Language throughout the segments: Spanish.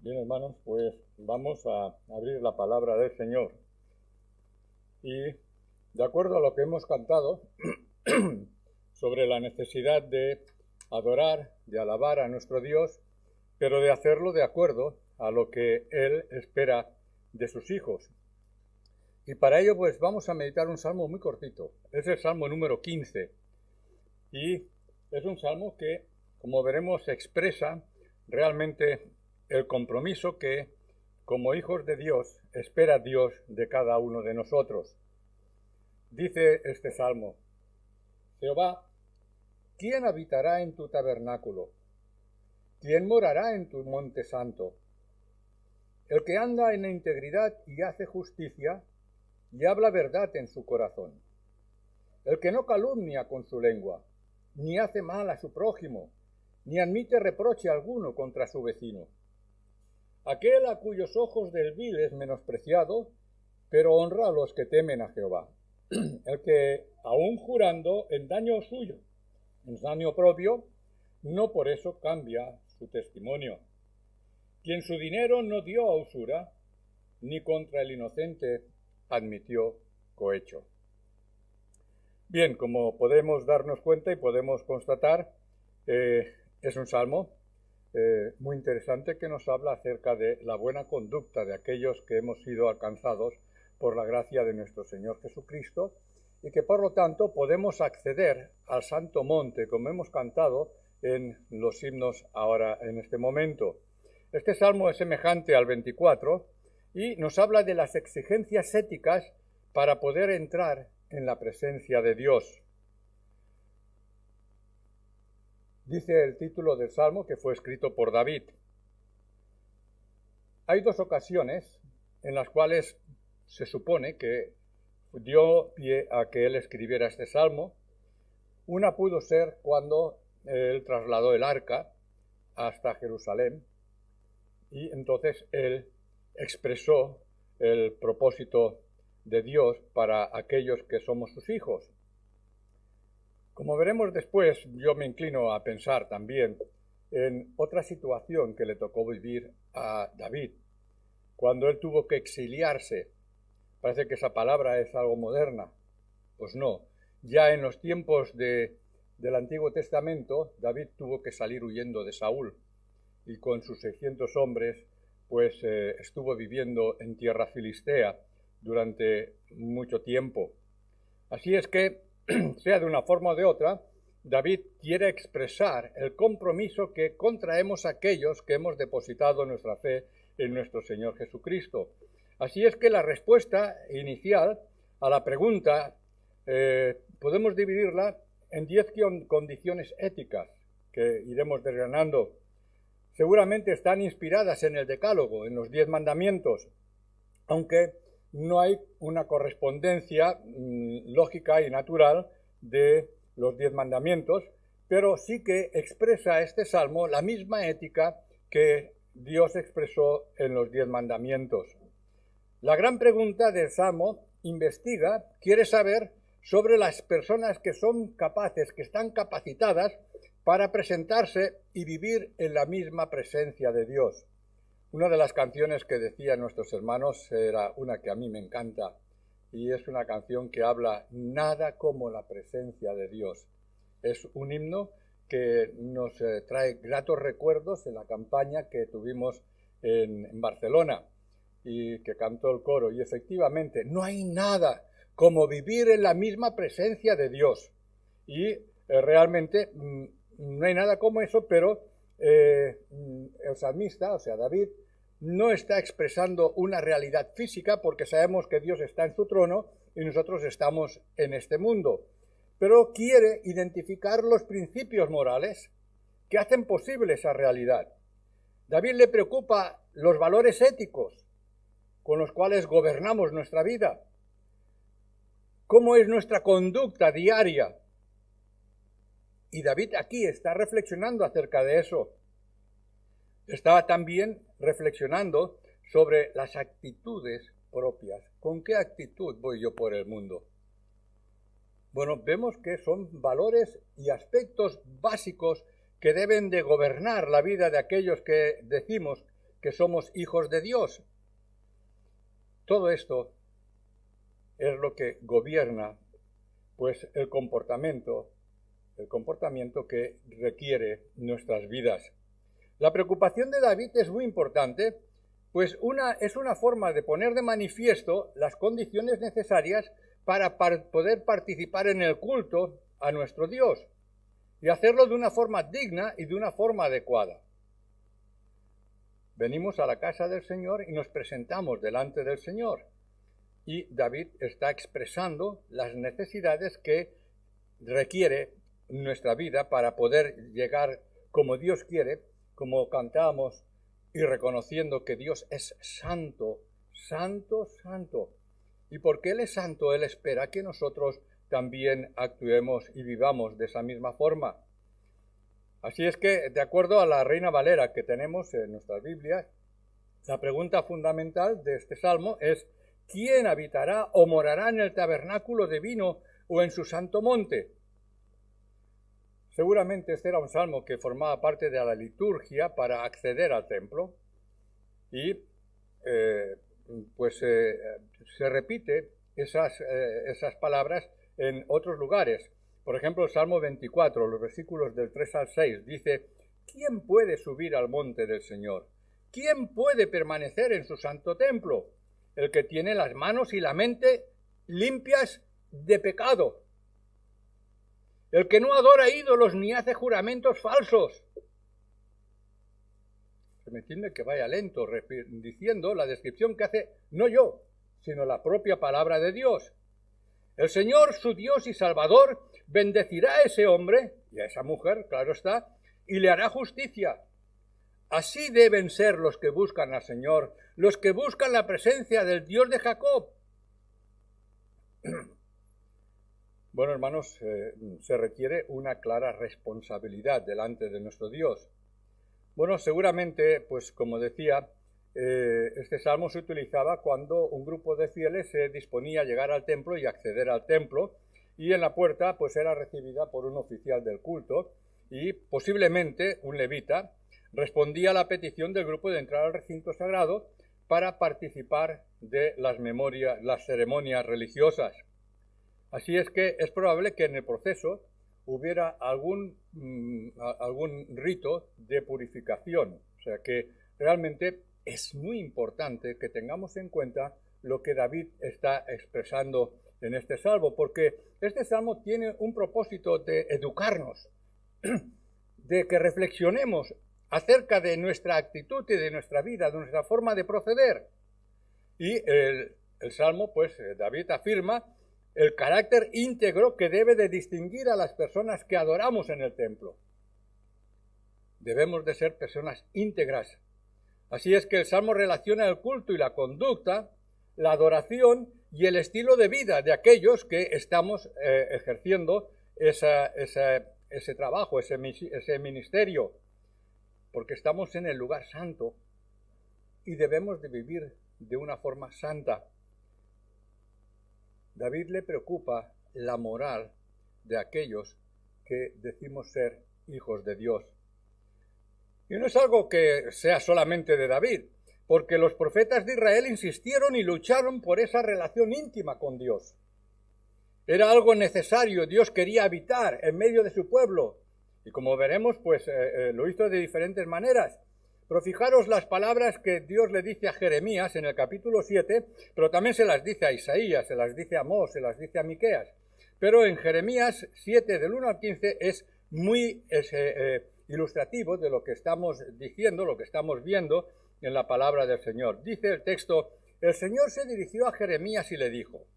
Bien, hermanos, pues vamos a abrir la palabra del Señor. Y de acuerdo a lo que hemos cantado sobre la necesidad de adorar, de alabar a nuestro Dios, pero de hacerlo de acuerdo a lo que Él espera de sus hijos. Y para ello, pues vamos a meditar un salmo muy cortito. Es el salmo número 15. Y es un salmo que, como veremos, expresa realmente el compromiso que, como hijos de Dios, espera Dios de cada uno de nosotros. Dice este salmo: Jehová, ¿quién habitará en tu tabernáculo? ¿Quién morará en tu monte santo? El que anda en integridad y hace justicia, y habla verdad en su corazón. El que no calumnia con su lengua, ni hace mal a su prójimo, ni admite reproche alguno contra su vecino. Aquel a cuyos ojos del vil es menospreciado, pero honra a los que temen a Jehová. El que, aun jurando en daño suyo, en daño propio, no por eso cambia su testimonio. Quien su dinero no dio a usura, ni contra el inocente admitió cohecho. Bien, como podemos darnos cuenta y podemos constatar, es un salmo muy interesante que nos habla acerca de la buena conducta de aquellos que hemos sido alcanzados por la gracia de nuestro Señor Jesucristo y que por lo tanto podemos acceder al Santo Monte, como hemos cantado en los himnos ahora en este momento. Este salmo es semejante al 24 y nos habla de las exigencias éticas para poder entrar en la presencia de Dios. Dice el título del salmo que fue escrito por David. Hay dos ocasiones en las cuales se supone que dio pie a que él escribiera este salmo. Una pudo ser cuando él trasladó el arca hasta Jerusalén y entonces él expresó el propósito de Dios para aquellos que somos sus hijos. Como veremos después, yo me inclino a pensar también en otra situación que le tocó vivir a David, cuando él tuvo que exiliarse. Parece que esa palabra es algo moderna. Pues no, ya en los tiempos del Antiguo Testamento, David tuvo que salir huyendo de Saúl y con sus 600 hombres pues estuvo viviendo en tierra filistea durante mucho tiempo. Así es que, sea de una forma o de otra, David quiere expresar el compromiso que contraemos aquellos que hemos depositado nuestra fe en nuestro Señor Jesucristo. Así es que la respuesta inicial a la pregunta podemos dividirla en 10 condiciones éticas que iremos desgranando. Seguramente están inspiradas en el Decálogo, en los 10 mandamientos, aunque no hay una correspondencia lógica y natural de los 10 mandamientos, pero sí que expresa este salmo la misma ética que Dios expresó en los 10 mandamientos. La gran pregunta del salmo investiga, quiere saber sobre las personas que son capaces, que están capacitadas para presentarse y vivir en la misma presencia de Dios. Una de las canciones que decían nuestros hermanos era una que a mí me encanta y es una canción que habla nada como la presencia de Dios. Es un himno que nos trae gratos recuerdos en la campaña que tuvimos en Barcelona y que cantó el coro. Y efectivamente, no hay nada como vivir en la misma presencia de Dios. Y realmente no hay nada como eso, pero el salmista, o sea, David, no está expresando una realidad física porque sabemos que Dios está en su trono y nosotros estamos en este mundo. Pero quiere identificar los principios morales que hacen posible esa realidad. David le preocupa los valores éticos con los cuales gobernamos nuestra vida. ¿Cómo es nuestra conducta diaria? Y David aquí está reflexionando acerca de eso. Estaba también reflexionando sobre las actitudes propias. ¿Con qué actitud voy yo por el mundo? Bueno, vemos que son valores y aspectos básicos que deben de gobernar la vida de aquellos que decimos que somos hijos de Dios. Todo esto es lo que gobierna pues el comportamiento que requiere nuestras vidas. La preocupación de David es muy importante, pues es una forma de poner de manifiesto las condiciones necesarias para poder participar en el culto a nuestro Dios y hacerlo de una forma digna y de una forma adecuada. Venimos a la casa del Señor y nos presentamos delante del Señor. Y David está expresando las necesidades que requiere nuestra vida para poder llegar como Dios quiere, como cantamos, y reconociendo que Dios es santo, santo, santo. Y porque Él es santo, Él espera que nosotros también actuemos y vivamos de esa misma forma. Así es que, de acuerdo a la Reina Valera que tenemos en nuestras Biblias, la pregunta fundamental de este salmo es: ¿quién habitará o morará en el tabernáculo divino o en su santo monte? Seguramente este era un salmo que formaba parte de la liturgia para acceder al templo y se repite esas palabras en otros lugares. Por ejemplo, el Salmo 24, los versículos del 3 al 6, dice: ¿quién puede subir al monte del Señor? ¿Quién puede permanecer en su santo templo? El que tiene las manos y la mente limpias de pecado. El que no adora ídolos ni hace juramentos falsos. Se me entiende que vaya lento, diciendo la descripción que hace no yo, sino la propia palabra de Dios. El Señor, su Dios y Salvador, bendecirá a ese hombre y a esa mujer, claro está, y le hará justicia. Así deben ser los que buscan al Señor, los que buscan la presencia del Dios de Jacob. Bueno, hermanos, se requiere una clara responsabilidad delante de nuestro Dios. Bueno, seguramente, pues como decía, este salmo se utilizaba cuando un grupo de fieles se disponía a llegar al templo y acceder al templo, y en la puerta pues era recibida por un oficial del culto, y posiblemente un levita respondía a la petición del grupo de entrar al recinto sagrado para participar de las ceremonias religiosas. Así es que es probable que en el proceso hubiera algún rito de purificación. O sea que realmente es muy importante que tengamos en cuenta lo que David está expresando en este salmo, porque este salmo tiene un propósito de educarnos, de que reflexionemos acerca de nuestra actitud y de nuestra vida, de nuestra forma de proceder. Y el salmo, pues David afirma el carácter íntegro que debe de distinguir a las personas que adoramos en el templo. Debemos de ser personas íntegras. Así es que el Salmo relaciona el culto y la conducta, la adoración y el estilo de vida de aquellos que estamos ejerciendo ese trabajo, ese ministerio, porque estamos en el lugar santo y debemos de vivir de una forma santa. David le preocupa la moral de aquellos que decimos ser hijos de Dios. Y no es algo que sea solamente de David, porque los profetas de Israel insistieron y lucharon por esa relación íntima con Dios. Era algo necesario, Dios quería habitar en medio de su pueblo, y como veremos, pues lo hizo de diferentes maneras. Pero fijaros las palabras que Dios le dice a Jeremías en el capítulo 7, pero también se las dice a Isaías, se las dice a Amós, se las dice a Miqueas. Pero en Jeremías 7, del 1 al 15, es muy ilustrativo de lo que estamos diciendo, lo que estamos viendo en la palabra del Señor. Dice el texto: el Señor se dirigió a Jeremías y le dijo: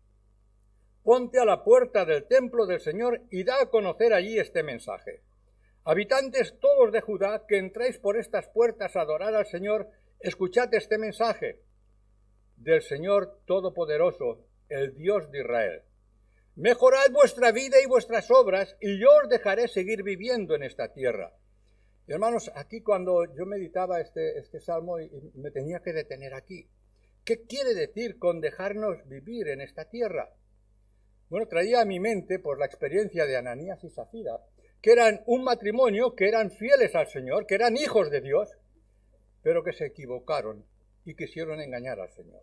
ponte a la puerta del templo del Señor y da a conocer allí este mensaje. Habitantes todos de Judá, que entráis por estas puertas a adorar al Señor, escuchad este mensaje del Señor Todopoderoso, el Dios de Israel. Mejorad vuestra vida y vuestras obras, y yo os dejaré seguir viviendo en esta tierra. Y hermanos, aquí cuando yo meditaba este salmo, y me tenía que detener aquí. ¿Qué quiere decir con dejarnos vivir en esta tierra? Bueno, traía a mi mente por la experiencia de Ananías y Zafira, que eran un matrimonio, que eran fieles al Señor, que eran hijos de Dios, pero que se equivocaron y quisieron engañar al Señor.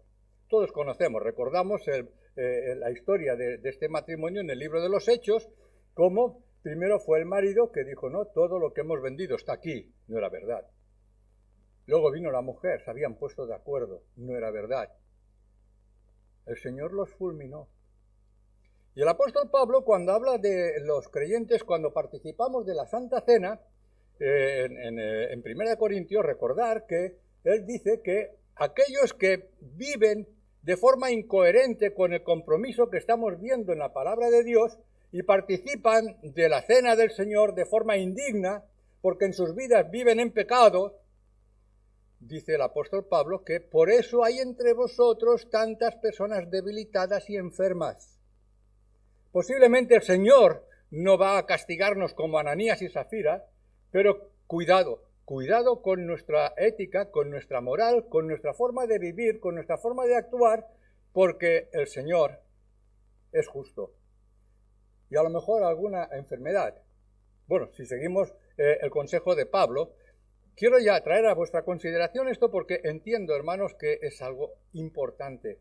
Todos conocemos, recordamos la historia de este matrimonio en el libro de los Hechos, como primero fue el marido que dijo, no, todo lo que hemos vendido está aquí, no era verdad. Luego vino la mujer, se habían puesto de acuerdo, no era verdad. El Señor los fulminó. Y el apóstol Pablo, cuando habla de los creyentes, cuando participamos de la Santa Cena, en 1 Corintios, recordar que él dice que aquellos que viven de forma incoherente con el compromiso que estamos viendo en la palabra de Dios y participan de la cena del Señor de forma indigna, porque en sus vidas viven en pecado, dice el apóstol Pablo que por eso hay entre vosotros tantas personas debilitadas y enfermas. Posiblemente el Señor no va a castigarnos como Ananías y Zafira, pero cuidado con nuestra ética, con nuestra moral, con nuestra forma de vivir, con nuestra forma de actuar, porque el Señor es justo. Y a lo mejor alguna enfermedad. Bueno, si seguimos el consejo de Pablo, quiero ya traer a vuestra consideración esto porque entiendo, hermanos, que es algo importante,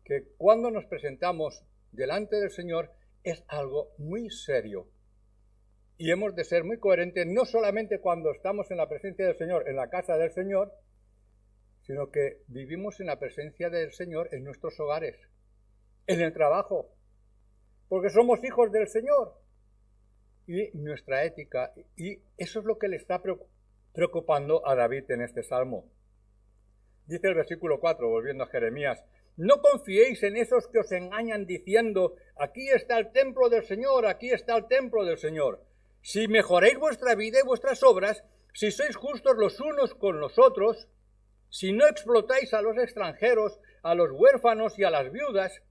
que cuando nos presentamos delante del Señor es algo muy serio. Y hemos de ser muy coherentes, no solamente cuando estamos en la presencia del Señor, en la casa del Señor, sino que vivimos en la presencia del Señor en nuestros hogares, en el trabajo, porque somos hijos del Señor. Y nuestra ética, y eso es lo que le está preocupando a David en este salmo. Dice el versículo 4, volviendo a Jeremías, no confiéis en esos que os engañan diciendo, aquí está el templo del Señor, aquí está el templo del Señor. Si mejoréis vuestra vida y vuestras obras, si sois justos los unos con los otros, si no explotáis a los extranjeros, a los huérfanos y a las viudas,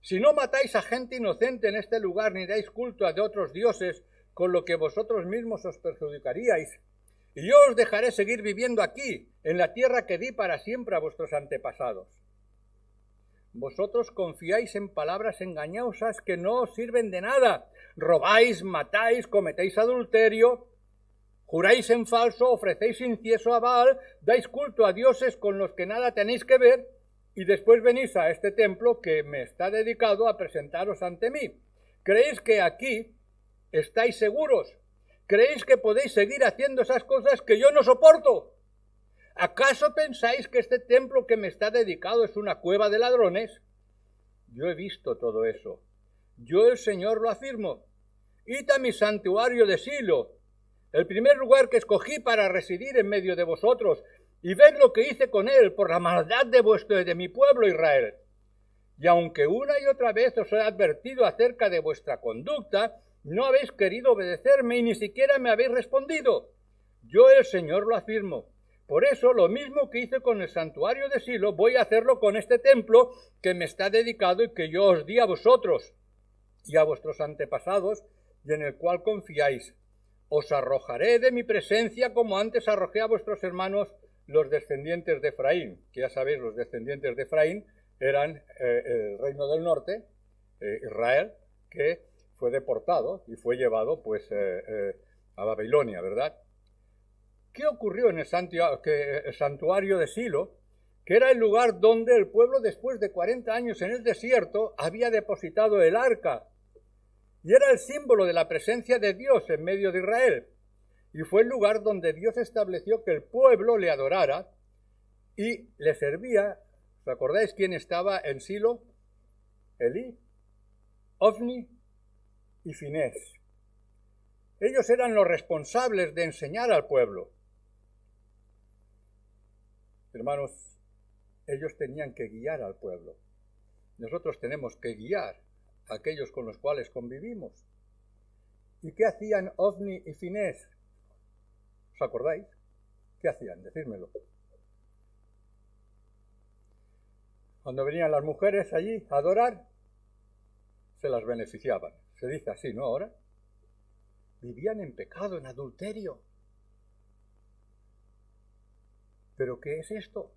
si no matáis a gente inocente en este lugar ni dais culto a de otros dioses, con lo que vosotros mismos os perjudicaríais, y yo os dejaré seguir viviendo aquí, en la tierra que di para siempre a vuestros antepasados. Vosotros confiáis en palabras engañosas que no os sirven de nada. Robáis, matáis, cometéis adulterio, juráis en falso, ofrecéis incienso a Baal, dais culto a dioses con los que nada tenéis que ver, y después venís a este templo que me está dedicado a presentaros ante mí. ¿Creéis que aquí estáis seguros? ¿Creéis que podéis seguir haciendo esas cosas que yo no soporto? ¿Acaso pensáis que este templo que me está dedicado es una cueva de ladrones? Yo he visto todo eso. Yo el Señor lo afirmo. Id a mi santuario de Silo, el primer lugar que escogí para residir en medio de vosotros, y ved lo que hice con él por la maldad de mi pueblo Israel. Y aunque una y otra vez os he advertido acerca de vuestra conducta, no habéis querido obedecerme y ni siquiera me habéis respondido. Yo el Señor lo afirmo. Por eso, lo mismo que hice con el santuario de Silo, voy a hacerlo con este templo que me está dedicado y que yo os di a vosotros y a vuestros antepasados y en el cual confiáis. Os arrojaré de mi presencia como antes arrojé a vuestros hermanos los descendientes de Efraín, que ya sabéis, los descendientes de Efraín eran el reino del norte, Israel, que fue deportado y fue llevado pues a Babilonia, ¿verdad? ¿Qué ocurrió en el santuario de Silo? Que era el lugar donde el pueblo, después de 40 años en el desierto, había depositado el arca. Y era el símbolo de la presencia de Dios en medio de Israel. Y fue el lugar donde Dios estableció que el pueblo le adorara y le servía. ¿Os acordáis quién estaba en Silo? Elí, Ofni y Finés. Ellos eran los responsables de enseñar al pueblo. Hermanos, ellos tenían que guiar al pueblo. Nosotros tenemos que guiar a aquellos con los cuales convivimos. ¿Y qué hacían Ofni y Finés? ¿Os acordáis? ¿Qué hacían? Decídmelo. Cuando venían las mujeres allí a adorar, se las beneficiaban. Se dice así, ¿no? Ahora vivían en pecado, en adulterio. ¿Pero qué es esto?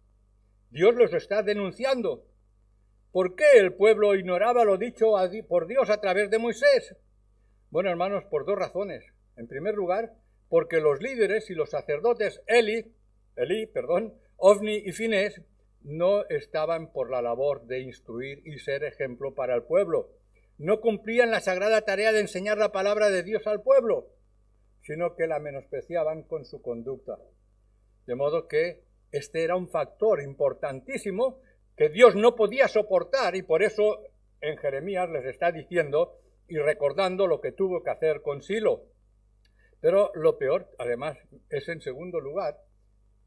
Dios los está denunciando. ¿Por qué el pueblo ignoraba lo dicho por Dios a través de Moisés? Bueno, hermanos, por dos razones. En primer lugar, porque los líderes y los sacerdotes, Elí, Ofni y Finés no estaban por la labor de instruir y ser ejemplo para el pueblo. No cumplían la sagrada tarea de enseñar la palabra de Dios al pueblo, sino que la menospreciaban con su conducta. De modo que este era un factor importantísimo que Dios no podía soportar, y por eso en Jeremías les está diciendo y recordando lo que tuvo que hacer con Silo. Pero lo peor, además, es en segundo lugar,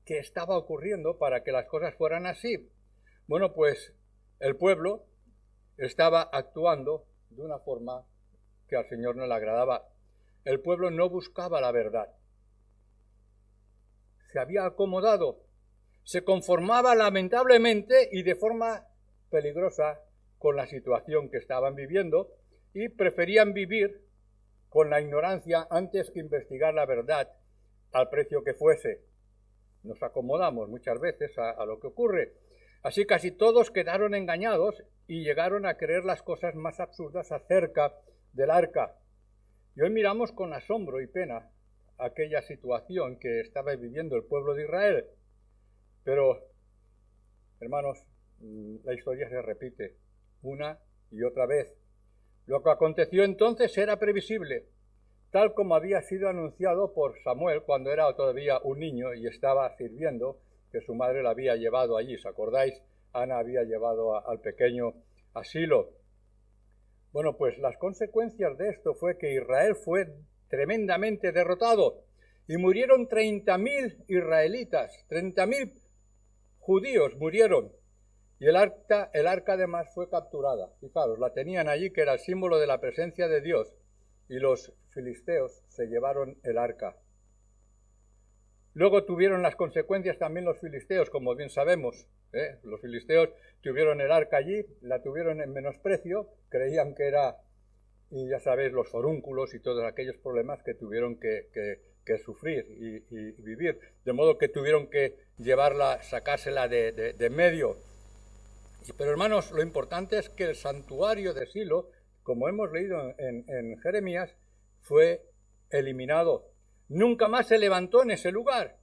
¿qué estaba ocurriendo para que las cosas fueran así? Bueno, pues el pueblo estaba actuando de una forma que al Señor no le agradaba. El pueblo no buscaba la verdad. Se había acomodado, se conformaba lamentablemente y de forma peligrosa con la situación que estaban viviendo y preferían vivir con la ignorancia antes que investigar la verdad al precio que fuese. Nos acomodamos muchas veces a lo que ocurre. Así casi todos quedaron engañados y llegaron a creer las cosas más absurdas acerca del arca. Y hoy miramos con asombro y pena aquella situación que estaba viviendo el pueblo de Israel. Pero, hermanos, la historia se repite una y otra vez. Lo que aconteció entonces era previsible, tal como había sido anunciado por Samuel cuando era todavía un niño y estaba sirviendo, que su madre la había llevado allí. ¿Os acordáis? Ana había llevado al pequeño a Silo. Bueno, pues las consecuencias de esto fue que Israel fue tremendamente derrotado y murieron 30.000 israelitas, 30.000 judíos murieron. Y el arca además fue capturada. Fijaros, la tenían allí, que era el símbolo de la presencia de Dios, y los filisteos se llevaron el arca. Luego tuvieron las consecuencias también los filisteos, como bien sabemos. Los filisteos tuvieron el arca allí, la tuvieron en menosprecio, creían que era, y ya sabéis, los forúnculos y todos aquellos problemas que tuvieron que sufrir y vivir. De modo que tuvieron que sacársela de medio. Pero hermanos, lo importante es que el santuario de Silo, como hemos leído en Jeremías, fue eliminado. Nunca más se levantó en ese lugar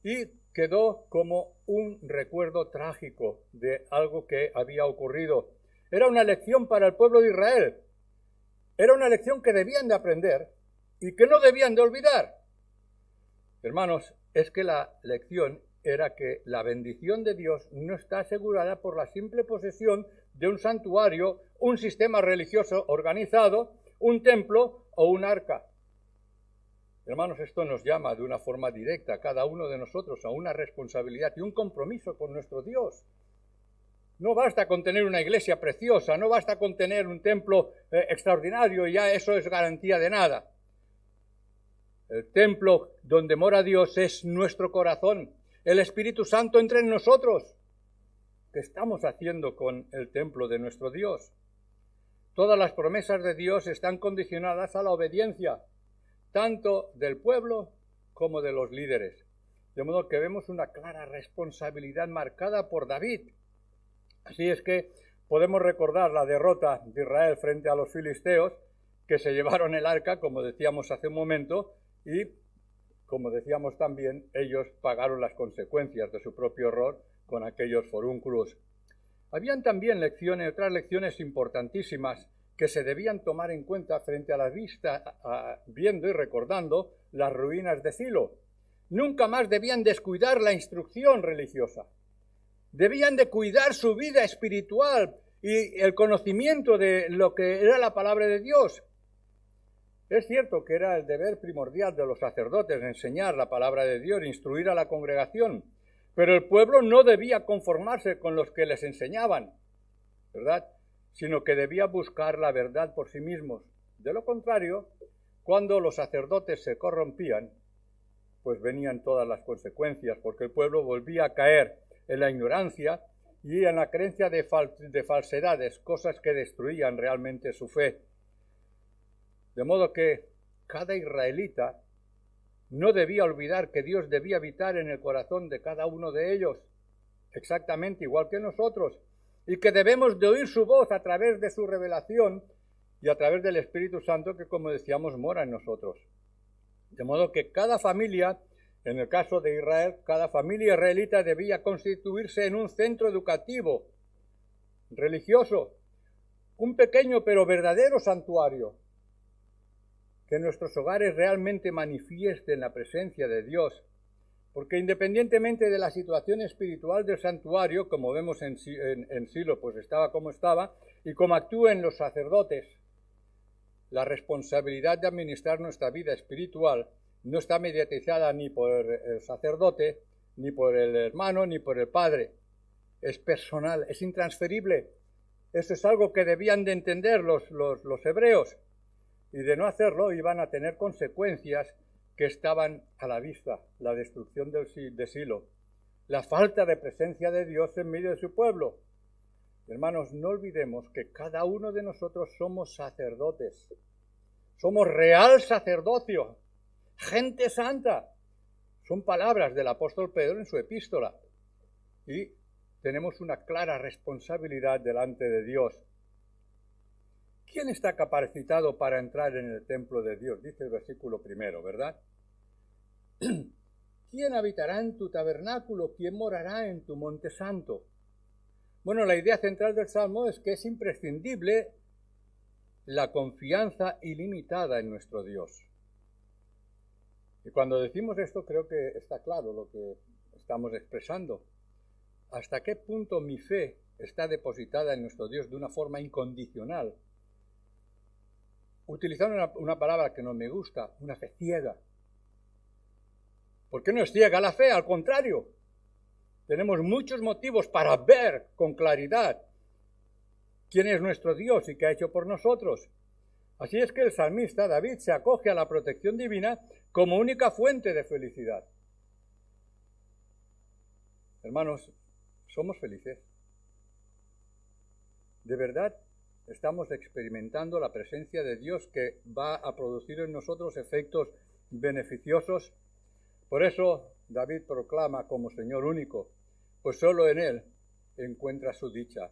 y quedó como un recuerdo trágico de algo que había ocurrido. Era una lección para el pueblo de Israel. Era una lección que debían de aprender y que no debían de olvidar. Hermanos, es que la lección era que la bendición de Dios no está asegurada por la simple posesión de un santuario, un sistema religioso organizado, un templo o un arca. Hermanos, esto nos llama de una forma directa a cada uno de nosotros a una responsabilidad y un compromiso con nuestro Dios. No basta con tener una iglesia preciosa, no basta con tener un templo extraordinario y ya eso es garantía de nada. El templo donde mora Dios es nuestro corazón. El Espíritu Santo entra en nosotros. ¿Qué estamos haciendo con el templo de nuestro Dios? Todas las promesas de Dios están condicionadas a la obediencia, tanto del pueblo como de los líderes. De modo que vemos una clara responsabilidad marcada por David. Así es que podemos recordar la derrota de Israel frente a los filisteos, que se llevaron el arca, como decíamos hace un momento, y como decíamos también, ellos pagaron las consecuencias de su propio error con aquellos forúnculos. Habían también otras lecciones importantísimas que se debían tomar en cuenta frente a la vista, viendo y recordando las ruinas de Silo. Nunca más debían descuidar la instrucción religiosa. Debían de cuidar su vida espiritual y el conocimiento de lo que era la palabra de Dios. Es cierto que era el deber primordial de los sacerdotes enseñar la palabra de Dios, instruir a la congregación, pero el pueblo no debía conformarse con los que les enseñaban, ¿verdad?, sino que debía buscar la verdad por sí mismos. De lo contrario, cuando los sacerdotes se corrompían, pues venían todas las consecuencias, porque el pueblo volvía a caer en la ignorancia y en la creencia de falsedades, cosas que destruían realmente su fe. De modo que cada israelita no debía olvidar que Dios debía habitar en el corazón de cada uno de ellos, exactamente igual que nosotros, y que debemos de oír su voz a través de su revelación y a través del Espíritu Santo que, como decíamos, mora en nosotros. De modo que cada familia En el caso de Israel, cada familia israelita debía constituirse en un centro educativo, religioso, un pequeño pero verdadero santuario, que nuestros hogares realmente manifiesten la presencia de Dios, porque independientemente de la situación espiritual del santuario, como vemos en Silo, pues estaba como estaba, y como actúen los sacerdotes, la responsabilidad de administrar nuestra vida espiritual no está mediatizada ni por el sacerdote, ni por el hermano, ni por el padre. Es personal, es intransferible. Eso es algo que debían de entender los hebreos, y de no hacerlo iban a tener consecuencias que estaban a la vista: la destrucción de Silo, la falta de presencia de Dios en medio de su pueblo. Hermanos, no olvidemos que cada uno de nosotros somos sacerdotes, somos real sacerdocio, gente santa. Son palabras del apóstol Pedro en su epístola, y tenemos una clara responsabilidad delante de Dios. ¿Quién está capacitado para entrar en el templo de Dios? Dice el versículo 1, ¿verdad? ¿Quién habitará en tu tabernáculo? ¿Quién morará en tu monte santo? Bueno, la idea central del Salmo es que es imprescindible la confianza ilimitada en nuestro Dios. Y cuando decimos esto, creo que está claro lo que estamos expresando. ¿Hasta qué punto mi fe está depositada en nuestro Dios de una forma incondicional? Utilizando una palabra que no me gusta, una fe ciega. ¿Por qué no es ciega la fe? Al contrario, tenemos muchos motivos para ver con claridad quién es nuestro Dios y qué ha hecho por nosotros. Así es que el salmista David se acoge a la protección divina como única fuente de felicidad. Hermanos, ¿somos felices? ¿De verdad estamos experimentando la presencia de Dios que va a producir en nosotros efectos beneficiosos? Por eso David proclama como Señor único, pues solo en Él encuentra su dicha.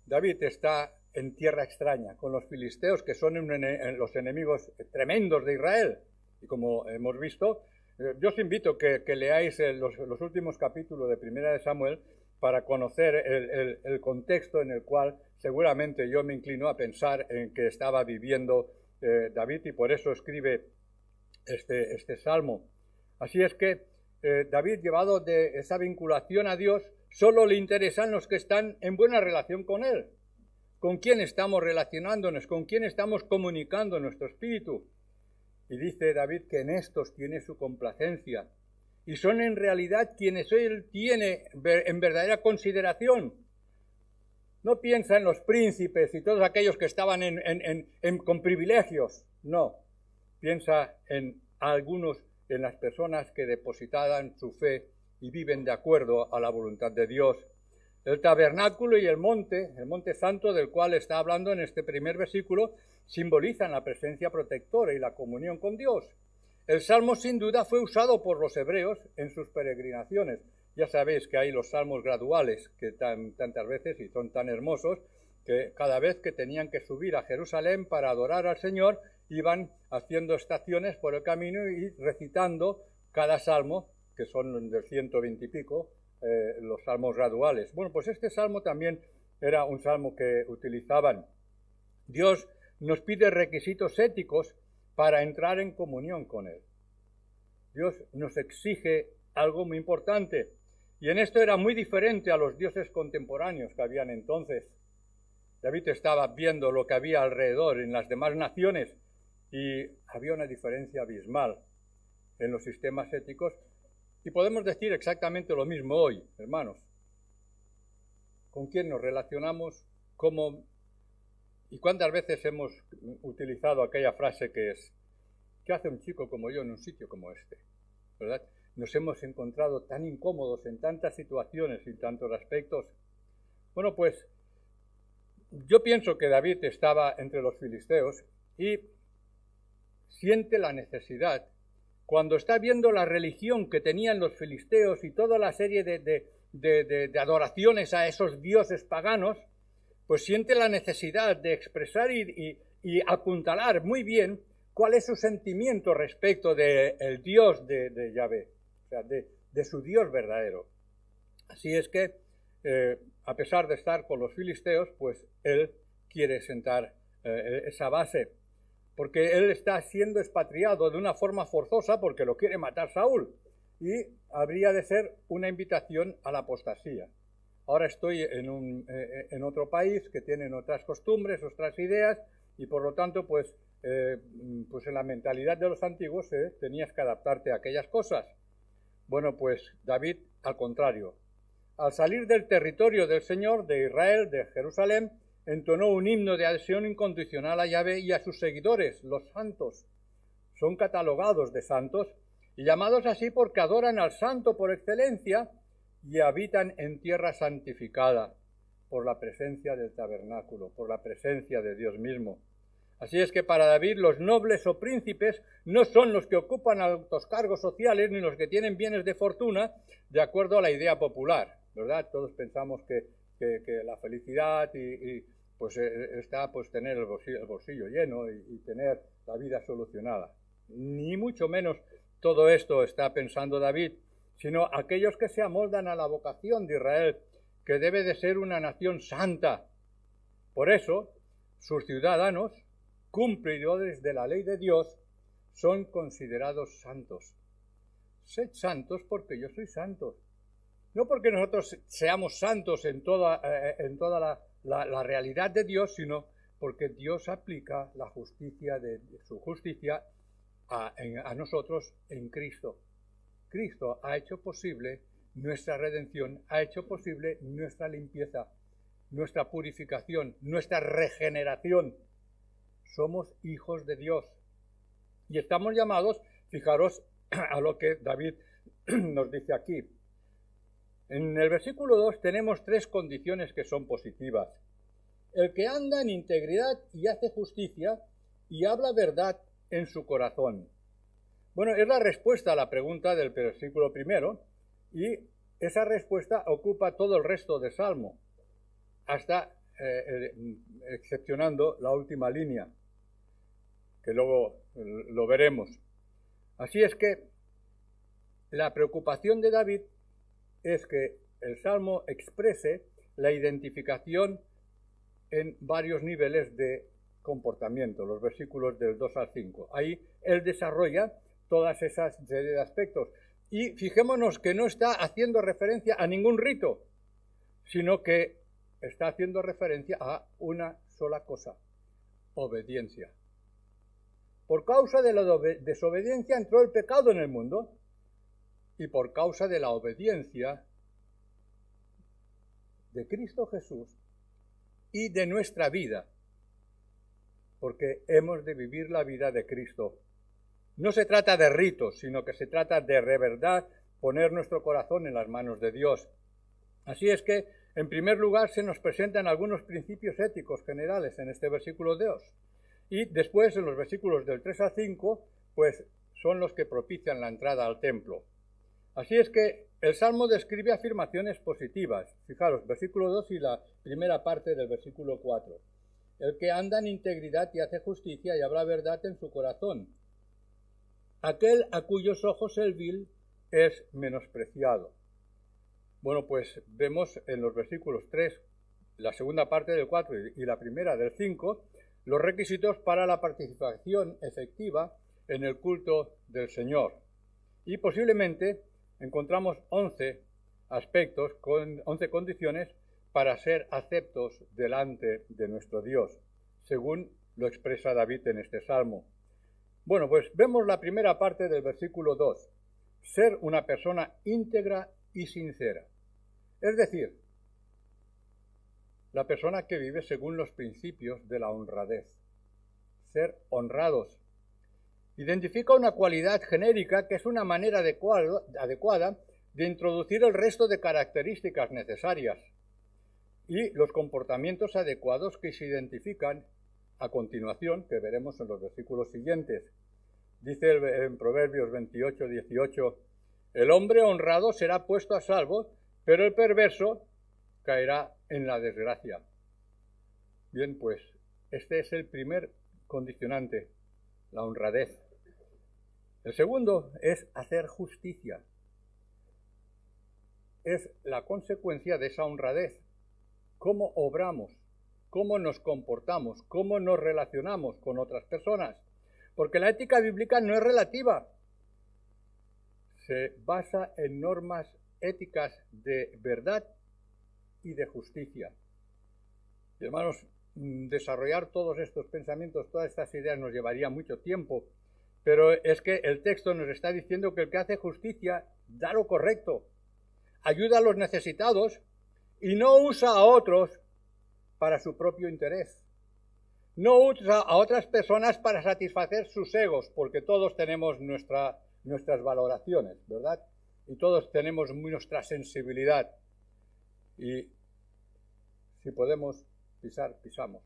David está en tierra extraña, con los filisteos, que son los enemigos tremendos de Israel. Y como hemos visto, yo os invito que leáis los últimos capítulos de Primera de Samuel para conocer el contexto en el cual seguramente yo me inclino a pensar en que estaba viviendo David, y por eso escribe este salmo. Así es que David, llevado de esa vinculación a Dios, solo le interesan los que están en buena relación con Él. ¿Con quién estamos relacionándonos? ¿Con quién estamos comunicando nuestro espíritu? Y dice David que en estos tiene su complacencia, y son en realidad quienes Él tiene en verdadera consideración. No piensa en los príncipes y todos aquellos que estaban con privilegios, no. Piensa en algunos, en las personas que depositaban su fe y viven de acuerdo a la voluntad de Dios. El tabernáculo y el monte santo del cual está hablando en este primer versículo, simbolizan la presencia protectora y la comunión con Dios. El salmo sin duda fue usado por los hebreos en sus peregrinaciones. Ya sabéis que hay los salmos graduales, que tantas veces, y son tan hermosos, que cada vez que tenían que subir a Jerusalén para adorar al Señor, iban haciendo estaciones por el camino y recitando cada salmo, que son del 120 y pico, los salmos graduales. Bueno, pues este salmo también era un salmo que utilizaban. Dios nos pide requisitos éticos para entrar en comunión con Él. Dios nos exige algo muy importante, y en esto era muy diferente a los dioses contemporáneos que habían entonces. David estaba viendo lo que había alrededor en las demás naciones, y había una diferencia abismal en los sistemas éticos. Y podemos decir exactamente lo mismo hoy, hermanos. ¿Con quién nos relacionamos? ¿Cómo? ¿Y cuántas veces hemos utilizado aquella frase que es: ¿qué hace un chico como yo en un sitio como este? ¿Verdad? Nos hemos encontrado tan incómodos en tantas situaciones y en tantos aspectos. Bueno, pues yo pienso que David estaba entre los filisteos y siente la necesidad, cuando está viendo la religión que tenían los filisteos y toda la serie de adoraciones a esos dioses paganos, pues siente la necesidad de expresar y apuntalar muy bien cuál es su sentimiento respecto del Dios de Yahvé, o sea, de su Dios verdadero. Así es que, a pesar de estar con los filisteos, pues él quiere sentar esa base, porque él está siendo expatriado de una forma forzosa porque lo quiere matar Saúl, y habría de ser una invitación a la apostasía. Ahora estoy en otro país que tienen otras costumbres, otras ideas, y por lo tanto, pues en la mentalidad de los antiguos tenías que adaptarte a aquellas cosas. Bueno, pues David, al contrario, al salir del territorio del Señor, de Israel, de Jerusalén, entonó un himno de adhesión incondicional a Yahvé y a sus seguidores, los santos. Son catalogados de santos y llamados así porque adoran al santo por excelencia y habitan en tierra santificada por la presencia del tabernáculo, por la presencia de Dios mismo. Así es que para David los nobles o príncipes no son los que ocupan altos cargos sociales ni los que tienen bienes de fortuna, de acuerdo a la idea popular, ¿verdad? Todos pensamos que la felicidad está pues tener el bolsillo lleno y tener la vida solucionada. Ni mucho menos todo esto está pensando David, sino aquellos que se amoldan a la vocación de Israel, que debe de ser una nación santa. Por eso, sus ciudadanos, cumplidores de la ley de Dios, son considerados santos. Sed santos porque yo soy santo. No porque nosotros seamos santos en toda la realidad de Dios, sino porque Dios aplica la justicia su justicia a nosotros en Cristo. Cristo ha hecho posible nuestra redención, ha hecho posible nuestra limpieza, nuestra purificación, nuestra regeneración. Somos hijos de Dios y estamos llamados, fijaros a lo que David nos dice aquí. En el versículo 2 tenemos 3 condiciones que son positivas. El que anda en integridad y hace justicia y habla verdad en su corazón. Bueno, es la respuesta a la pregunta del versículo primero, y esa respuesta ocupa todo el resto del Salmo, hasta excepcionando la última línea, que luego lo veremos. Así es que la preocupación de David es que el Salmo exprese la identificación en varios niveles de comportamiento, los versículos del 2 al 5. Ahí él desarrolla todas esas serie de aspectos. Y fijémonos que no está haciendo referencia a ningún rito, sino que está haciendo referencia a una sola cosa: obediencia. Por causa de la desobediencia entró el pecado en el mundo, y por causa de la obediencia de Cristo Jesús y de nuestra vida, porque hemos de vivir la vida de Cristo. No se trata de ritos, sino que se trata de verdad poner nuestro corazón en las manos de Dios. Así es que, en primer lugar, se nos presentan algunos principios éticos generales en este versículo 2. Y después, en los versículos del 3 al 5, pues son los que propician la entrada al templo. Así es que el Salmo describe afirmaciones positivas. Fijaros, versículo 2 y la primera parte del versículo 4. El que anda en integridad y hace justicia y habla verdad en su corazón. Aquel a cuyos ojos el vil es menospreciado. Bueno, pues vemos en los versículos 3, la segunda parte del 4 y la primera del 5, los requisitos para la participación efectiva en el culto del Señor. Y posiblemente encontramos 11 aspectos, 11 condiciones para ser aceptos delante de nuestro Dios, según lo expresa David en este salmo. Bueno, pues vemos la primera parte del versículo 2, ser una persona íntegra y sincera. Es decir, la persona que vive según los principios de la honradez. Ser honrados. Identifica una cualidad genérica que es una manera adecuada de introducir el resto de características necesarias y los comportamientos adecuados que se identifican a continuación, que veremos en los versículos siguientes. Dice en Proverbios 28, 18, el hombre honrado será puesto a salvo, pero el perverso caerá en la desgracia. Bien, pues este es el primer condicionante, la honradez. El segundo es hacer justicia. Es la consecuencia de esa honradez. Cómo obramos, cómo nos comportamos, cómo nos relacionamos con otras personas. Porque la ética bíblica no es relativa. Se basa en normas éticas de verdad y de justicia. Y hermanos, desarrollar todos estos pensamientos, todas estas ideas nos llevaría mucho tiempo, pero es que el texto nos está diciendo que el que hace justicia da lo correcto, ayuda a los necesitados y no usa a otros para su propio interés. No usa a otras personas para satisfacer sus egos, porque todos tenemos nuestras valoraciones, ¿verdad? Y todos tenemos nuestra sensibilidad. Y si podemos pisar, pisamos.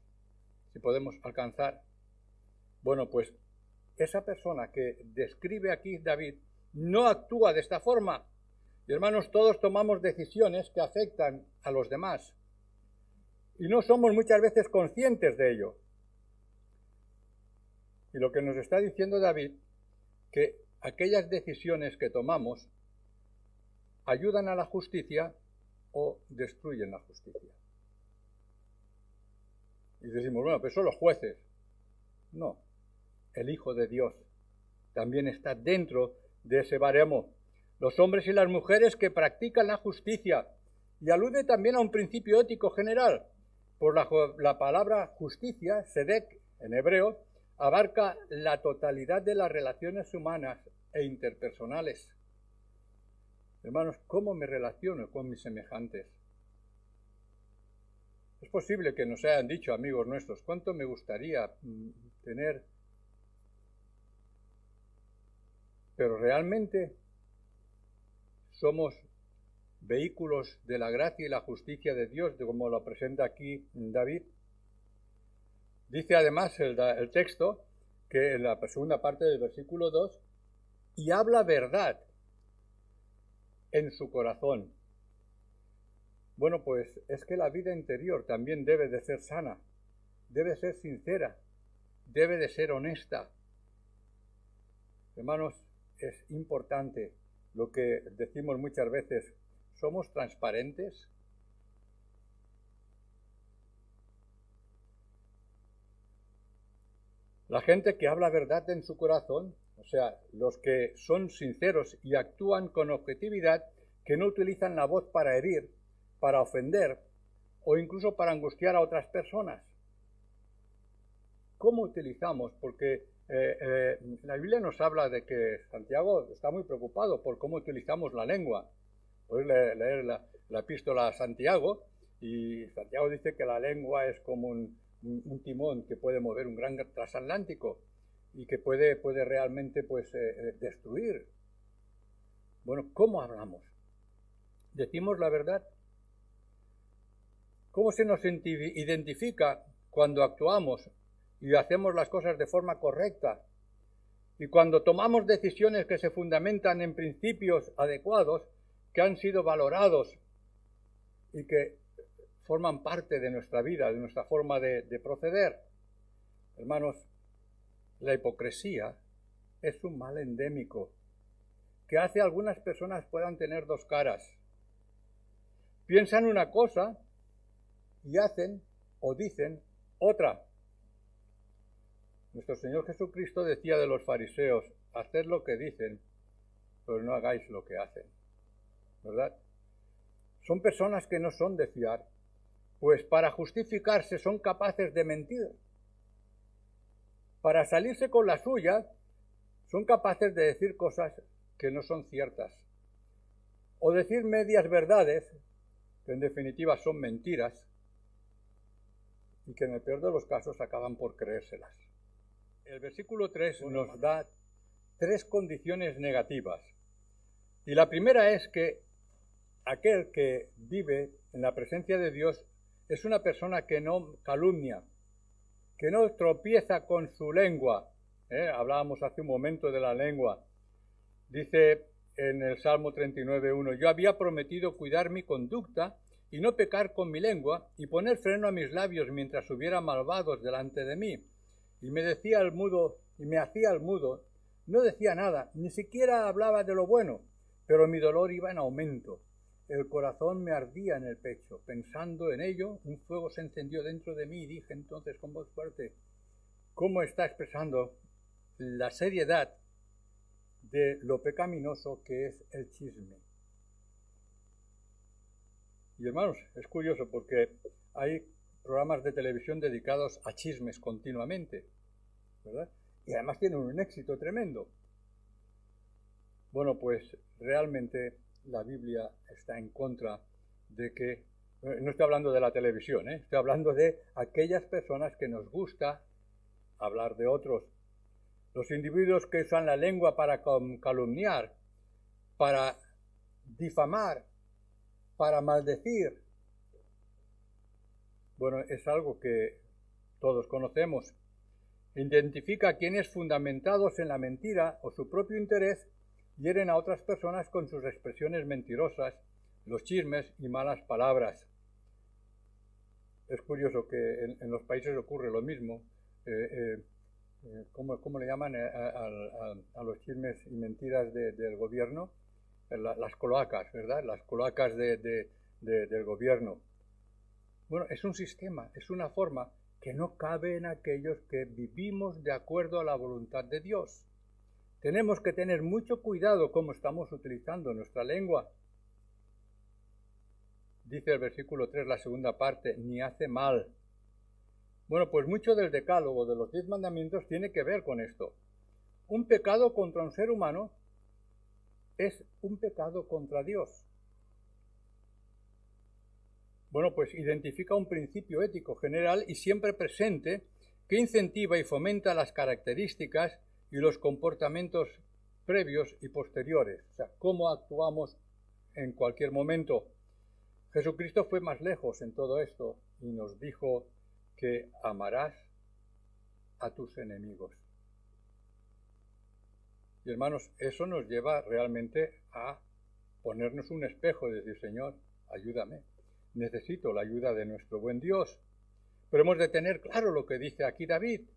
Si podemos alcanzar. Bueno, pues esa persona que describe aquí David no actúa de esta forma. Y hermanos, todos tomamos decisiones que afectan a los demás. Y no somos muchas veces conscientes de ello. Y lo que nos está diciendo David, que aquellas decisiones que tomamos ayudan a la justicia o destruyen la justicia. Y decimos, bueno, pero son los jueces. No, el Hijo de Dios también está dentro de ese baremo. Los hombres y las mujeres que practican la justicia. Y alude también a un principio ético general. Por la palabra justicia, sedek, en hebreo, abarca la totalidad de las relaciones humanas e interpersonales. Hermanos, ¿cómo me relaciono con mis semejantes? Es posible que nos hayan dicho amigos nuestros, ¿cuánto me gustaría tener? Pero realmente somos vehículos de la gracia y la justicia de Dios, como lo presenta aquí David. Dice además el texto que en la segunda parte del versículo 2, y habla verdad en su corazón. Bueno, pues es que la vida interior también debe de ser sana, debe ser sincera, debe de ser honesta. Hermanos, es importante lo que decimos muchas veces, ¿somos transparentes? La gente que habla verdad en su corazón, o sea, los que son sinceros y actúan con objetividad, que no utilizan la voz para herir, para ofender o incluso para angustiar a otras personas. ¿Cómo utilizamos? Porque la Biblia nos habla de que Santiago está muy preocupado por cómo utilizamos la lengua. Podéis leer la epístola a Santiago y Santiago dice que la lengua es como un timón que puede mover un gran transatlántico y que puede realmente destruir. Bueno, ¿cómo hablamos? ¿Decimos la verdad? ¿Cómo se nos identifica cuando actuamos y hacemos las cosas de forma correcta? Y cuando tomamos decisiones que se fundamentan en principios adecuados, que han sido valorados y que forman parte de nuestra vida, de nuestra forma de proceder. Hermanos, la hipocresía es un mal endémico que hace a algunas personas puedan tener dos caras. Piensan una cosa y hacen o dicen otra. Nuestro Señor Jesucristo decía de los fariseos, haced lo que dicen, pero no hagáis lo que hacen. ¿Verdad? Son personas que no son de fiar, pues para justificarse son capaces de mentir. Para salirse con la suya, son capaces de decir cosas que no son ciertas, o decir medias verdades, que en definitiva son mentiras, y que en el peor de los casos acaban por creérselas. El versículo 3 nos da tres condiciones negativas. Y la primera es que aquel que vive en la presencia de Dios es una persona que no calumnia, que no tropieza con su lengua. Hablábamos hace un momento de la lengua. Dice en el Salmo 39:1, yo había prometido cuidar mi conducta y no pecar con mi lengua y poner freno a mis labios mientras hubiera malvados delante de mí. y me hacía el mudo, no decía nada, ni siquiera hablaba de lo bueno, pero mi dolor iba en aumento. El corazón me ardía en el pecho. Pensando en ello, un fuego se encendió dentro de mí y dije entonces con voz fuerte: ¿cómo está expresando la seriedad de lo pecaminoso que es el chisme? Y hermanos, es curioso porque hay programas de televisión dedicados a chismes continuamente, ¿verdad? Y además tienen un éxito tremendo. Bueno, pues realmente la Biblia está en contra de que, no estoy hablando de la televisión, estoy hablando de aquellas personas que nos gusta hablar de otros. Los individuos que usan la lengua para calumniar, para difamar, para maldecir. Bueno, es algo que todos conocemos. Identifica a quienes, fundamentados en la mentira o su propio interés, hieren a otras personas con sus expresiones mentirosas, los chismes y malas palabras. Es curioso que en los países ocurre lo mismo. ¿Cómo le llaman a los chismes y mentiras del gobierno? Las cloacas, ¿verdad? Las cloacas del gobierno. Bueno, es un sistema, es una forma que no cabe en aquellos que vivimos de acuerdo a la voluntad de Dios. Tenemos que tener mucho cuidado cómo estamos utilizando nuestra lengua. Dice el versículo 3, la segunda parte, ni hace mal. Bueno, pues mucho del decálogo de los 10 mandamientos tiene que ver con esto. Un pecado contra un ser humano es un pecado contra Dios. Bueno, pues identifica un principio ético general y siempre presente que incentiva y fomenta las características y los comportamientos previos y posteriores, o sea, cómo actuamos en cualquier momento. Jesucristo fue más lejos en todo esto y nos dijo que amarás a tus enemigos. Y hermanos, eso nos lleva realmente a ponernos un espejo y decir: Señor, ayúdame, necesito la ayuda de nuestro buen Dios. Pero hemos de tener claro lo que dice aquí David.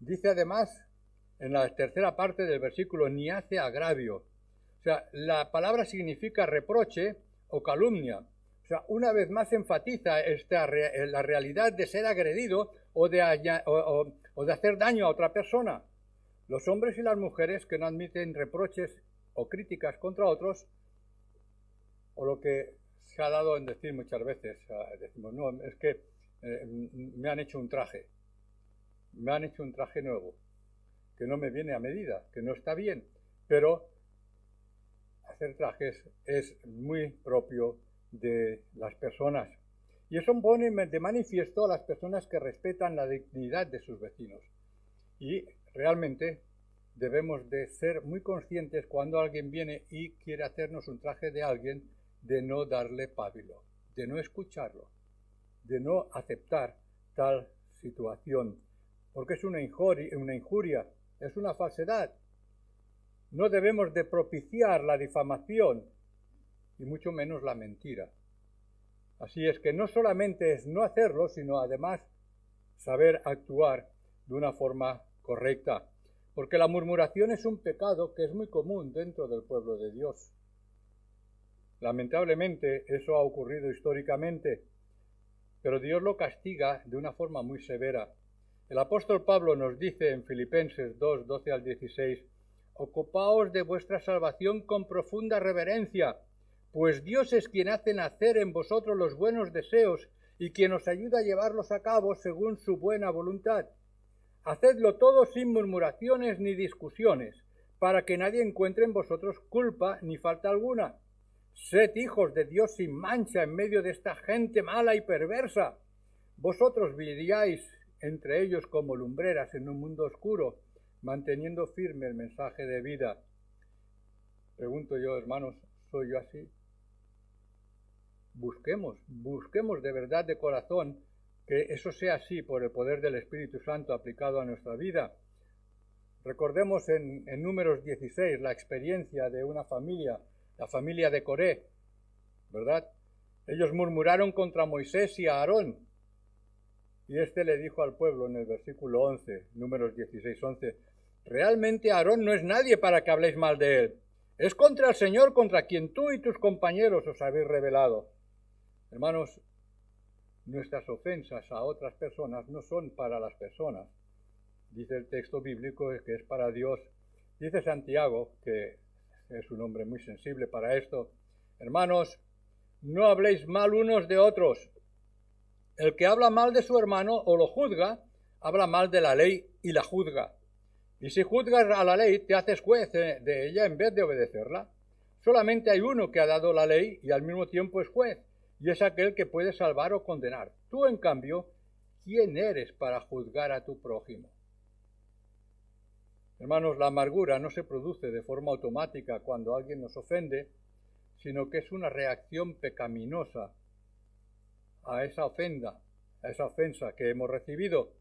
Dice además, en la tercera parte del versículo, ni hace agravio. O sea, la palabra significa reproche o calumnia. O sea, una vez más enfatiza la realidad de ser agredido o de hacer daño a otra persona. Los hombres y las mujeres que no admiten reproches o críticas contra otros, o lo que se ha dado en decir muchas veces, decimos, no, es que me han hecho un traje nuevo, que no me viene a medida, que no está bien, pero hacer trajes es muy propio de las personas. Y eso pone de manifiesto a las personas que respetan la dignidad de sus vecinos. Y realmente debemos de ser muy conscientes cuando alguien viene y quiere hacernos un traje de alguien, de no darle pábilo, de no escucharlo, de no aceptar tal situación, porque es una injuria, es una falsedad. No debemos de propiciar la difamación y mucho menos la mentira. Así es que no solamente es no hacerlo, sino además saber actuar de una forma correcta, porque la murmuración es un pecado que es muy común dentro del pueblo de Dios. Lamentablemente eso ha ocurrido históricamente, pero Dios lo castiga de una forma muy severa. El apóstol Pablo nos dice en Filipenses 2, 12 al 16, ocupaos de vuestra salvación con profunda reverencia, pues Dios es quien hace nacer en vosotros los buenos deseos y quien os ayuda a llevarlos a cabo según su buena voluntad. Hacedlo todo sin murmuraciones ni discusiones, para que nadie encuentre en vosotros culpa ni falta alguna. Sed hijos de Dios sin mancha en medio de esta gente mala y perversa. Vosotros vivíais entre ellos como lumbreras en un mundo oscuro, manteniendo firme el mensaje de vida. Pregunto yo, hermanos, ¿soy yo así? Busquemos de verdad, de corazón, que eso sea así por el poder del Espíritu Santo aplicado a nuestra vida. Recordemos en Números 16 la experiencia de una familia, la familia de Coré, ¿verdad? Ellos murmuraron contra Moisés y Aarón. Y este le dijo al pueblo en el versículo 11, Números 16:11, realmente Aarón no es nadie para que habléis mal de él. Es contra el Señor contra quien tú y tus compañeros os habéis rebelado. Hermanos, nuestras ofensas a otras personas no son para las personas. Dice el texto bíblico que es para Dios. Dice Santiago, que es un hombre muy sensible para esto, hermanos, no habléis mal unos de otros. El que habla mal de su hermano o lo juzga, habla mal de la ley y la juzga. Y si juzgas a la ley, te haces juez de ella en vez de obedecerla. Solamente hay uno que ha dado la ley y al mismo tiempo es juez, y es aquel que puede salvar o condenar. Tú, en cambio, ¿quién eres para juzgar a tu prójimo? Hermanos, la amargura no se produce de forma automática cuando alguien nos ofende, sino que es una reacción pecaminosa a esa ofensa que hemos recibido,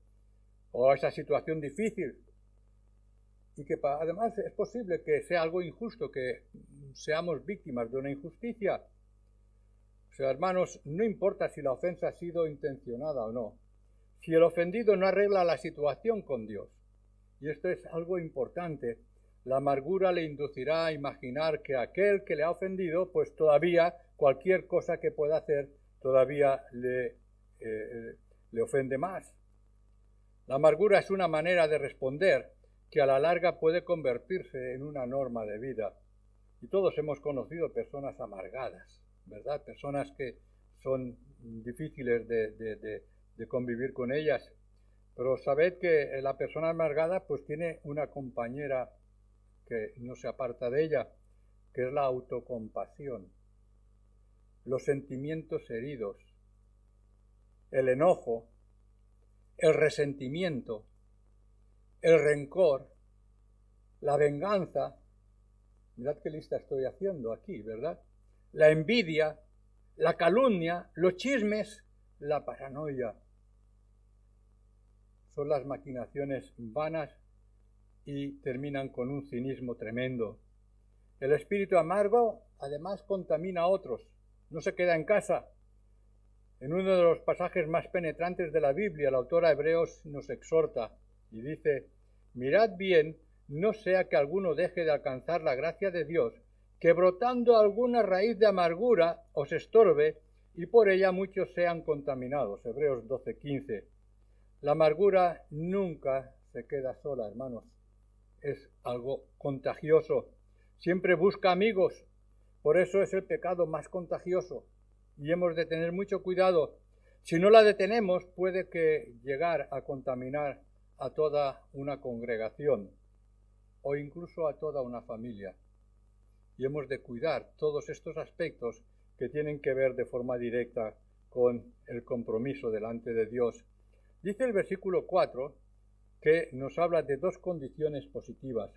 o a esa situación difícil. Y que además es posible que sea algo injusto, que seamos víctimas de una injusticia. O sea, hermanos, no importa si la ofensa ha sido intencionada o no, si el ofendido no arregla la situación con Dios, y esto es algo importante, la amargura le inducirá a imaginar que aquel que le ha ofendido, pues todavía cualquier cosa que pueda hacer, todavía le ofende más. La amargura es una manera de responder que a la larga puede convertirse en una norma de vida. Y todos hemos conocido personas amargadas, ¿verdad? Personas que son difíciles de convivir con ellas. Pero sabed que la persona amargada pues tiene una compañera que no se aparta de ella, que es la autocompasión, los sentimientos heridos, el enojo, el resentimiento, el rencor, la venganza, mirad qué lista estoy haciendo aquí, ¿verdad? La envidia, la calumnia, los chismes, la paranoia. Son las maquinaciones vanas y terminan con un cinismo tremendo. El espíritu amargo, además, contamina a otros, no se queda en casa. En uno de los pasajes más penetrantes de la Biblia, el autor a Hebreos nos exhorta y dice, mirad bien, no sea que alguno deje de alcanzar la gracia de Dios, que brotando alguna raíz de amargura os estorbe y por ella muchos sean contaminados. Hebreos 12:15. La amargura nunca se queda sola, hermanos. Es algo contagioso. Siempre busca amigos. Por eso es el pecado más contagioso. Y hemos de tener mucho cuidado. Si no la detenemos, puede que llegar a contaminar a toda una congregación o incluso a toda una familia. Y hemos de cuidar todos estos aspectos que tienen que ver de forma directa con el compromiso delante de Dios. Dice el versículo 4 que nos habla de dos condiciones positivas.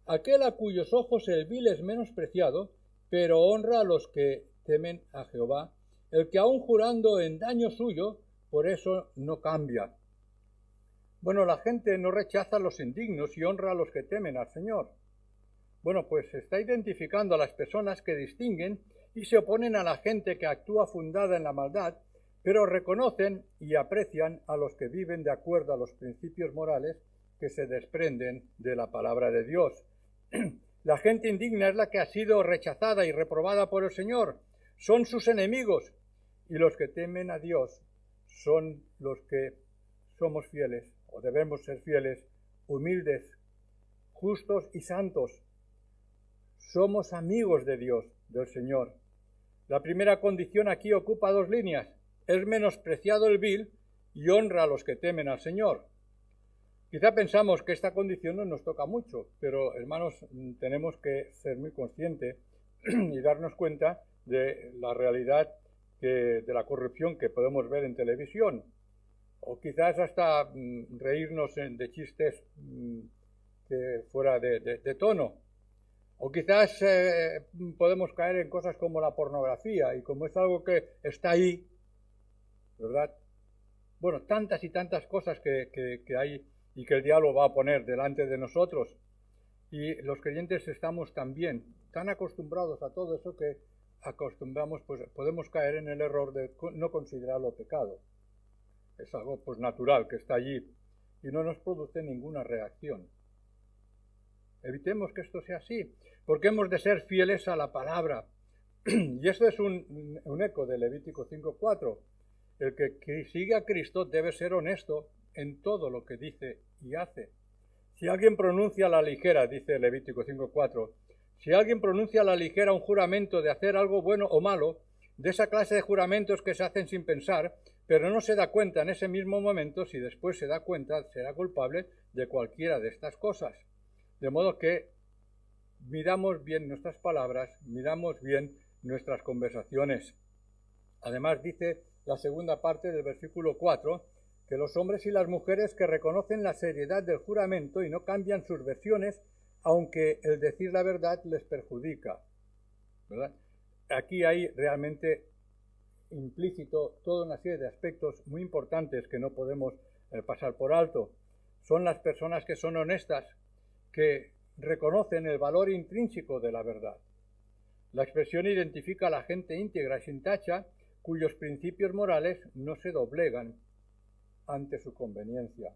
Aquel a cuyos ojos el vil es menospreciado, pero honra a los que temen a Jehová, el que aun jurando en daño suyo, por eso no cambia. Bueno, la gente no rechaza a los indignos y honra a los que temen al Señor. Bueno, pues está identificando a las personas que distinguen y se oponen a la gente que actúa fundada en la maldad, pero reconocen y aprecian a los que viven de acuerdo a los principios morales que se desprenden de la palabra de Dios. La gente indigna es la que ha sido rechazada y reprobada por el Señor. Son sus enemigos. Y los que temen a Dios son los que somos fieles, o debemos ser fieles, humildes, justos y santos. Somos amigos de Dios, del Señor. La primera condición aquí ocupa dos líneas. Es menospreciado el vil y honra a los que temen al Señor. Quizá pensamos que esta condición no nos toca mucho, pero hermanos, tenemos que ser muy conscientes y darnos cuenta de la realidad de la corrupción que podemos ver en televisión, o quizás hasta reírnos de chistes fuera de tono, o quizás podemos caer en cosas como la pornografía, y como es algo que está ahí, ¿verdad? Bueno, tantas y tantas cosas que hay y que el diablo va a poner delante de nosotros, y los creyentes estamos también tan acostumbrados a todo eso que podemos caer en el error de no considerarlo pecado. es algo pues natural que está allí y no nos produce ninguna reacción. Evitemos que esto sea así, porque hemos de ser fieles a la palabra. Y esto es un eco de Levítico 5:4. El que sigue a Cristo debe ser honesto en todo lo que dice y hace. Si alguien pronuncia a la ligera, dice Levítico 5:4, si alguien pronuncia a la ligera un juramento de hacer algo bueno o malo, de esa clase de juramentos que se hacen sin pensar, pero no se da cuenta en ese mismo momento, si después se da cuenta, será culpable de cualquiera de estas cosas. De modo que miramos bien nuestras palabras, miramos bien nuestras conversaciones. Además dice la segunda parte del versículo 4, que los hombres y las mujeres que reconocen la seriedad del juramento y no cambian sus versiones, aunque el decir la verdad les perjudica, ¿verdad? Aquí hay realmente implícito toda una serie de aspectos muy importantes que no podemos pasar por alto. Son las personas que son honestas, que reconocen el valor intrínseco de la verdad. La expresión identifica a la gente íntegra y sin tacha, cuyos principios morales no se doblegan ante su conveniencia.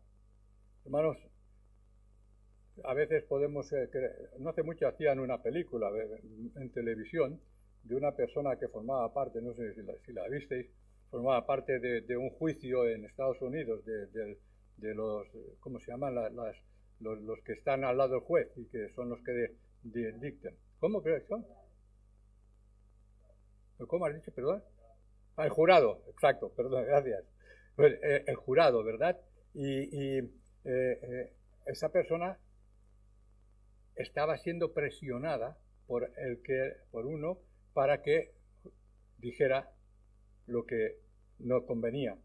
Hermanos, a veces podemos, no hace mucho hacían una película en televisión de una persona que formaba parte, no sé si la visteis, formaba parte de un juicio en Estados Unidos de los, ¿cómo se llaman? Los que están al lado del juez y que son los que dictan. ¿Cómo creo que son? ¿Cómo has dicho? Perdón. El jurado, exacto, perdón, gracias. Pues, el jurado, ¿verdad? Esa persona estaba siendo presionada por uno para que dijera lo que no convenía.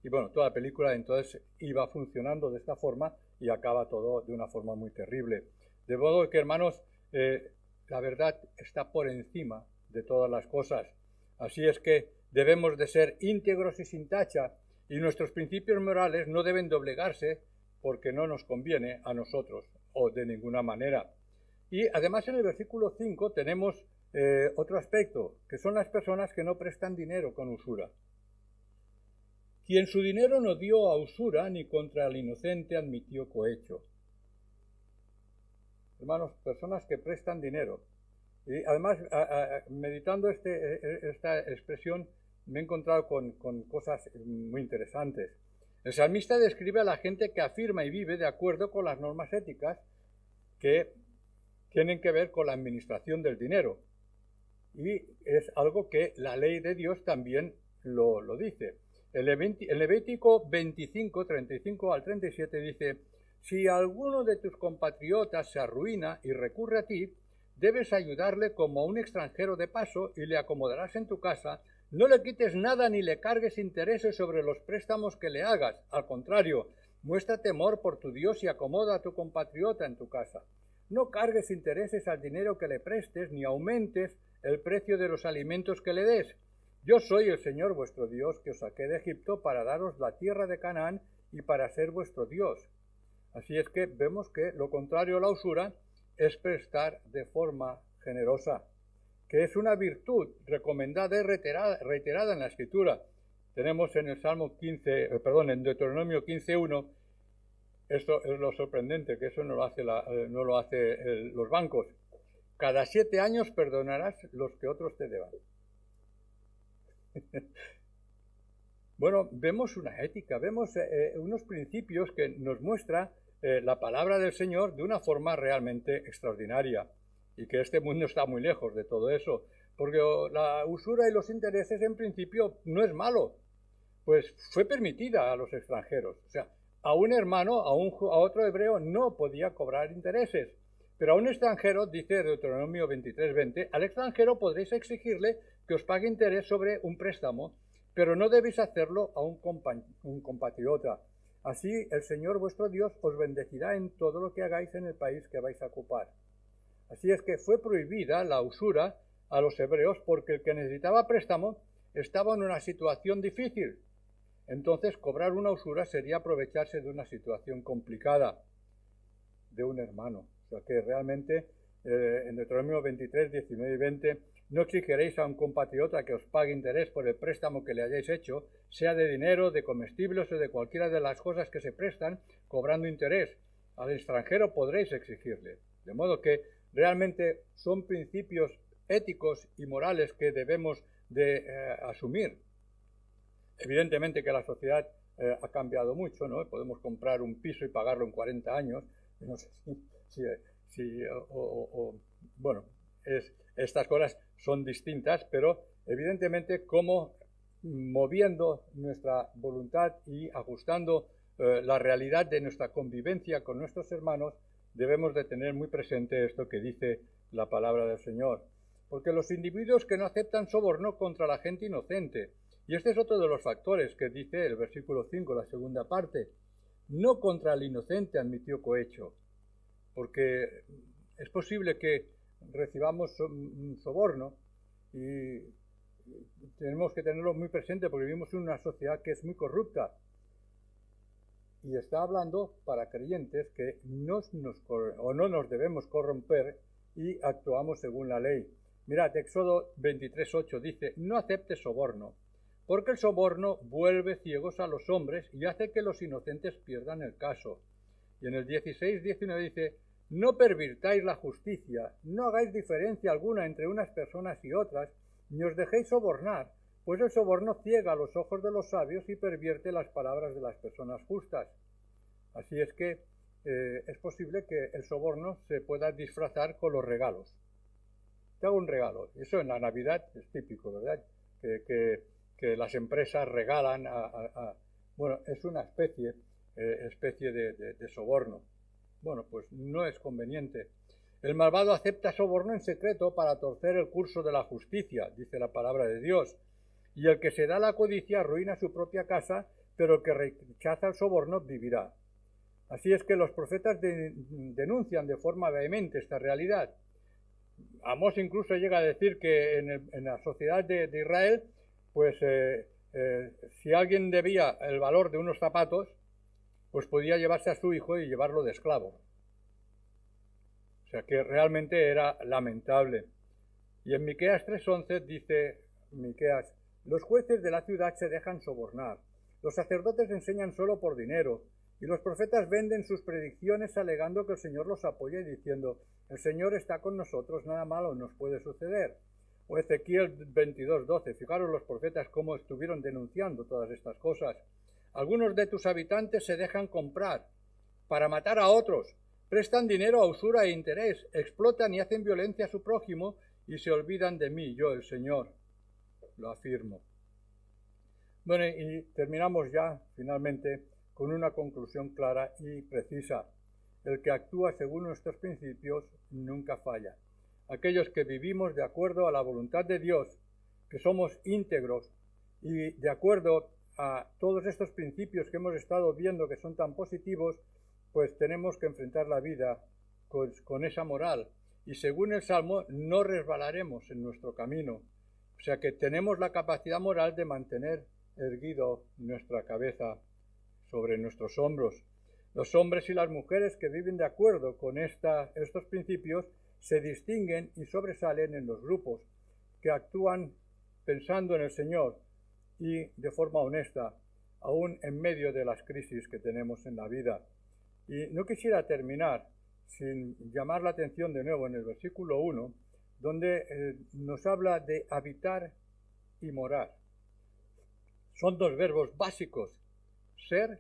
Y bueno, toda la película entonces iba funcionando de esta forma y acaba todo de una forma muy terrible. De modo que, hermanos, la verdad está por encima de todas las cosas. Así es que debemos de ser íntegros y sin tacha, y nuestros principios morales no deben doblegarse porque no nos conviene a nosotros o de ninguna manera. Y además en el versículo 5 tenemos otro aspecto, que son las personas que no prestan dinero con usura. Quien su dinero no dio a usura, ni contra el inocente admitió cohecho. Hermanos, personas que prestan dinero. Y además, meditando esta expresión, me he encontrado con cosas muy interesantes. El salmista describe a la gente que afirma y vive de acuerdo con las normas éticas que tienen que ver con la administración del dinero. Y es algo que la ley de Dios también lo dice. El Levítico 25, 35 al 37 dice: si alguno de tus compatriotas se arruina y recurre a ti, debes ayudarle como a un extranjero de paso y le acomodarás en tu casa. No le quites nada ni le cargues intereses sobre los préstamos que le hagas. Al contrario, muestra temor por tu Dios y acomoda a tu compatriota en tu casa. No cargues intereses al dinero que le prestes, ni aumentes el precio de los alimentos que le des. Yo soy el Señor vuestro Dios, que os saqué de Egipto para daros la tierra de Canaán y para ser vuestro Dios. Así es que vemos que lo contrario a la usura es prestar de forma generosa, que es una virtud recomendada y reiterada en la Escritura. Tenemos en el Salmo en Deuteronomio 15:1, esto es lo sorprendente, que eso no lo hace los bancos. Cada 7 años perdonarás los que otros te deban. Bueno, vemos una ética, vemos unos principios que nos muestra la palabra del Señor de una forma realmente extraordinaria, y que este mundo está muy lejos de todo eso, porque la usura y los intereses en principio no es malo, pues fue permitida a los extranjeros. O sea, a un hermano, a otro hebreo no podía cobrar intereses, pero a un extranjero, dice Deuteronomio 23:20, al extranjero podréis exigirle que os pague interés sobre un préstamo, pero no debéis hacerlo a un compatriota. Así el Señor vuestro Dios os bendecirá en todo lo que hagáis en el país que vais a ocupar. Así es que fue prohibida la usura a los hebreos porque el que necesitaba préstamo estaba en una situación difícil. Entonces cobrar una usura sería aprovecharse de una situación complicada de un hermano. O sea que realmente en Deuteronomio 23, 19 y 20, no exigiréis a un compatriota que os pague interés por el préstamo que le hayáis hecho, sea de dinero, de comestibles o de cualquiera de las cosas que se prestan, cobrando interés. Al extranjero podréis exigirle. De modo que realmente son principios éticos y morales que debemos de asumir. Evidentemente que la sociedad ha cambiado mucho, ¿no? Podemos comprar un piso y pagarlo en 40 años. No sé bueno, estas cosas son distintas, pero evidentemente como moviendo nuestra voluntad y ajustando la realidad de nuestra convivencia con nuestros hermanos, debemos de tener muy presente esto que dice la palabra del Señor. Porque los individuos que no aceptan soborno contra la gente inocente, y este es otro de los factores que dice el versículo 5, la segunda parte, no contra el inocente admitió cohecho, porque es posible que recibamos un soborno y tenemos que tenerlo muy presente porque vivimos en una sociedad que es muy corrupta. Y está hablando para creyentes que no nos debemos corromper y actuamos según la ley. Mirad, Éxodo 23:8 dice, no aceptes soborno, porque el soborno vuelve ciegos a los hombres y hace que los inocentes pierdan el caso. Y en el 16:19 dice, no pervirtáis la justicia, no hagáis diferencia alguna entre unas personas y otras, ni os dejéis sobornar, pues el soborno ciega los ojos de los sabios y pervierte las palabras de las personas justas. Así es que es posible que el soborno se pueda disfrazar con los regalos. Te hago un regalo. Eso en la Navidad es típico, ¿verdad? Que las empresas regalan bueno, es una especie de soborno. Bueno, pues no es conveniente. El malvado acepta soborno en secreto para torcer el curso de la justicia, dice la palabra de Dios. Y el que se da la codicia arruina su propia casa, pero el que rechaza el soborno vivirá. Así es que los profetas denuncian de forma vehemente esta realidad. Amós incluso llega a decir que en la sociedad de Israel, pues si alguien debía el valor de unos zapatos, pues podía llevarse a su hijo y llevarlo de esclavo. O sea que realmente era lamentable. Y en Miqueas 3:11 dice Miqueas, los jueces de la ciudad se dejan sobornar, los sacerdotes enseñan solo por dinero, y los profetas venden sus predicciones alegando que el Señor los apoya y diciendo, el Señor está con nosotros, nada malo nos puede suceder. O Ezequiel 22:12, fijaros los profetas cómo estuvieron denunciando todas estas cosas. Algunos de tus habitantes se dejan comprar para matar a otros, prestan dinero a usura e interés, explotan y hacen violencia a su prójimo y se olvidan de mí, yo el Señor, lo afirmo. Bueno, y terminamos ya finalmente con una conclusión clara y precisa. El que actúa según nuestros principios nunca falla. Aquellos que vivimos de acuerdo a la voluntad de Dios, que somos íntegros y de acuerdo a todos estos principios que hemos estado viendo que son tan positivos, pues tenemos que enfrentar la vida con esa moral. Y según el Salmo, no resbalaremos en nuestro camino. O sea que tenemos la capacidad moral de mantener erguido nuestra cabeza sobre nuestros hombros. Los hombres y las mujeres que viven de acuerdo con estos principios se distinguen y sobresalen en los grupos que actúan pensando en el Señor y de forma honesta, aún en medio de las crisis que tenemos en la vida. Y no quisiera terminar sin llamar la atención de nuevo en el versículo 1, donde nos habla de habitar y morar. Son dos verbos básicos, ser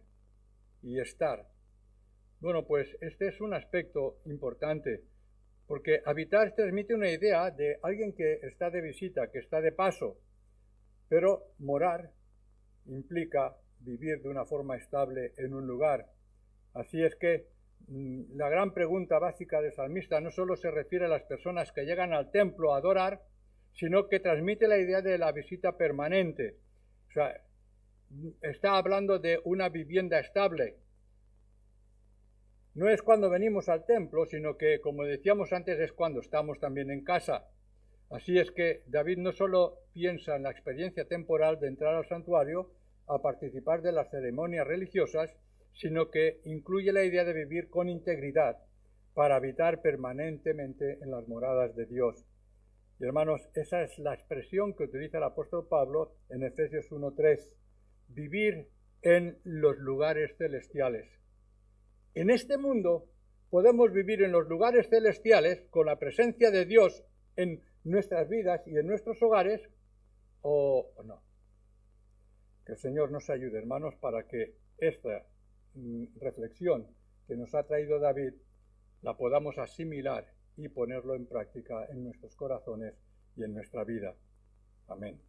y estar. Bueno, pues este es un aspecto importante, porque habitar transmite una idea de alguien que está de visita, que está de paso, pero morar implica vivir de una forma estable en un lugar. Así es que la gran pregunta básica del salmista no solo se refiere a las personas que llegan al templo a adorar, sino que transmite la idea de la visita permanente. O sea, está hablando de una vivienda estable. No es cuando venimos al templo, sino que, como decíamos antes, es cuando estamos también en casa. Así es que David no solo piensa en la experiencia temporal de entrar al santuario a participar de las ceremonias religiosas, sino que incluye la idea de vivir con integridad, para habitar permanentemente en las moradas de Dios. Y hermanos, esa es la expresión que utiliza el apóstol Pablo en Efesios 1:3, vivir en los lugares celestiales. En este mundo podemos vivir en los lugares celestiales con la presencia de Dios en nuestras vidas y en nuestros hogares, o no. Que el Señor nos ayude, hermanos, para que esta reflexión que nos ha traído David la podamos asimilar y ponerlo en práctica en nuestros corazones y en nuestra vida. Amén.